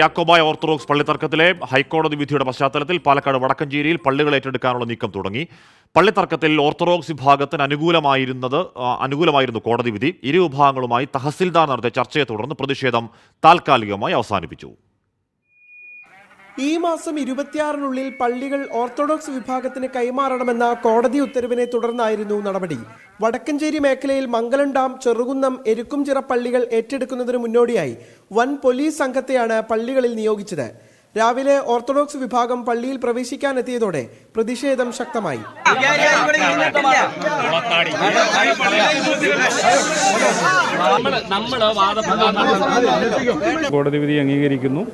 Yakobaya orthodox പള്ളിത്തർക്കത്തിലെ ഹൈക്കോടതി വിധിയുടെ പശ്ചാത്തലത്തിൽ പാലക്കാട് വടക്കഞ്ചേരിയിൽ പള്ളികൾ ഏറ്റെടുക്കാനുള്ള നീക്കം തുടങ്ങി. പള്ളിത്തർക്കത്തിൽ ഓർത്തഡോക്സ് വിഭാഗത്തിന് അനുകൂലമായിരുന്നു കോടതി വിധി. ഇരു വിഭാഗങ്ങളുമായി തഹസിൽദാർ നടത്തിയ ചർച്ചയെ തുടർന്ന് പ്രതിഷേധം താൽക്കാലികമായി അവസാനിപ്പിച്ചു. ഈ മാസം 26-നുള്ളിൽ പള്ളികൾ ഓർത്തഡോക്സ് വിഭാഗത്തിന് കൈമാറണമെന്ന കോടതി ഉത്തരവിനെ തുടർന്നായിരുന്നു നടപടി. വടക്കഞ്ചേരി മേഖലയിൽ മംഗലം ഡാം, ചെറുകുന്നം, എരുക്കുംചിറ പള്ളികൾ ഏറ്റെടുക്കുന്നതിന് മുന്നോടിയായി വൻ പോലീസ് സംഘത്തെയാണ് പള്ളികളിൽ നിയോഗിച്ചത്. രാവിലെ ഓർത്തഡോക്സ് വിഭാഗം പള്ളിയിൽ പ്രവേശിക്കാനെത്തിയതോടെ പ്രതിഷേധം ശക്തമായി. കോടതി വിധി അംഗീകരിക്കുന്നു.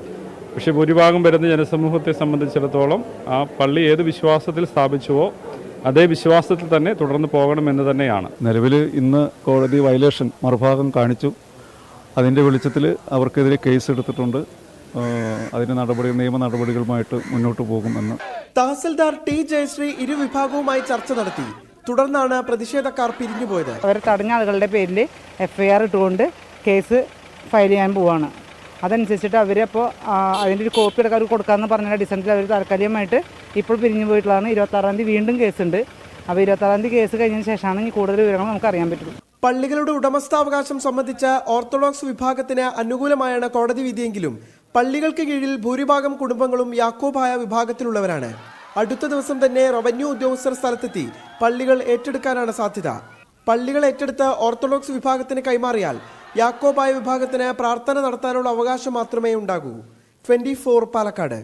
പക്ഷേ ഭൂരിഭാഗം വരുന്ന ജനസമൂഹത്തെ സംബന്ധിച്ചിടത്തോളം ആ പള്ളി ഏത് വിശ്വാസത്തിൽ സ്ഥാപിച്ചുവോ അതേ വിശ്വാസത്തിൽ തന്നെ തുടർന്ന് പോകണമെന്ന് തന്നെയാണ്. നിലവിൽ ഇന്ന് കോടതി വയലേഷൻ മറുഭാഗം കാണിച്ചു. അതിൻ്റെ വെളിച്ചത്തിൽ അവർക്കെതിരെ കേസ് എടുത്തിട്ടുണ്ട്. അതിന് നിയമ നടപടികളുമായിട്ട് മുന്നോട്ട് പോകുമെന്ന് തഹസിൽദാർ ടി ജയശ്രീ ഇരുവിഭാഗവുമായി ചർച്ച നടത്തി. തുടർന്നാണ് പ്രതിഷേധക്കാർ പിരിഞ്ഞുപോയത്. അവർ തടഞ്ഞ ആളുകളുടെ പേരിൽ FIR ഇട്ടുകൊണ്ട് കേസ് ഫയൽ ചെയ്യാൻ പോവാണ്. അതനുസരിച്ചിട്ട് അവരപ്പോൾ അതിൻ്റെ ഒരു കോപ്പി എടുക്കാൻ കൊടുക്കാമെന്ന് പറഞ്ഞ ഡിസംബറിൽ അവർ താൽക്കാലികമായിട്ട് ഇപ്പോൾ പിരിഞ്ഞു പോയിട്ടുള്ളതാണ്. 26-ാം തീയതി വീണ്ടും കേസുണ്ട്. അപ്പോൾ 26-ാം തീയതി കേസ് കഴിഞ്ഞതിന് ശേഷമാണ് ഈ കൂടുതൽ വിവരങ്ങൾ നമുക്ക് അറിയാൻ പറ്റുള്ളൂ. പള്ളികളുടെ ഉടമസ്ഥാവകാശം സംബന്ധിച്ച ഓർത്തഡോക്സ് വിഭാഗത്തിന് അനുകൂലമായാണ് കോടതി വിധിയെങ്കിലും പള്ളികൾക്ക് കീഴിൽ ഭൂരിഭാഗം കുടുംബങ്ങളും യാക്കോബായ വിഭാഗത്തിലുള്ളവരാണ്. അടുത്ത ദിവസം തന്നെ റവന്യൂ ഉദ്യോഗസ്ഥർ സ്ഥലത്തെത്തി പള്ളികൾ ഏറ്റെടുക്കാനാണ് സാധ്യത. പള്ളികൾ ഏറ്റെടുത്ത് ഓർത്തഡോക്സ് വിഭാഗത്തിന് കൈമാറിയാൽ യാക്കോബായ വിഭാഗത്തിന് പ്രാർത്ഥന നടത്താനുള്ള അവകാശം മാത്രമേ ഉണ്ടാകൂ. 24 പാലക്കാട്.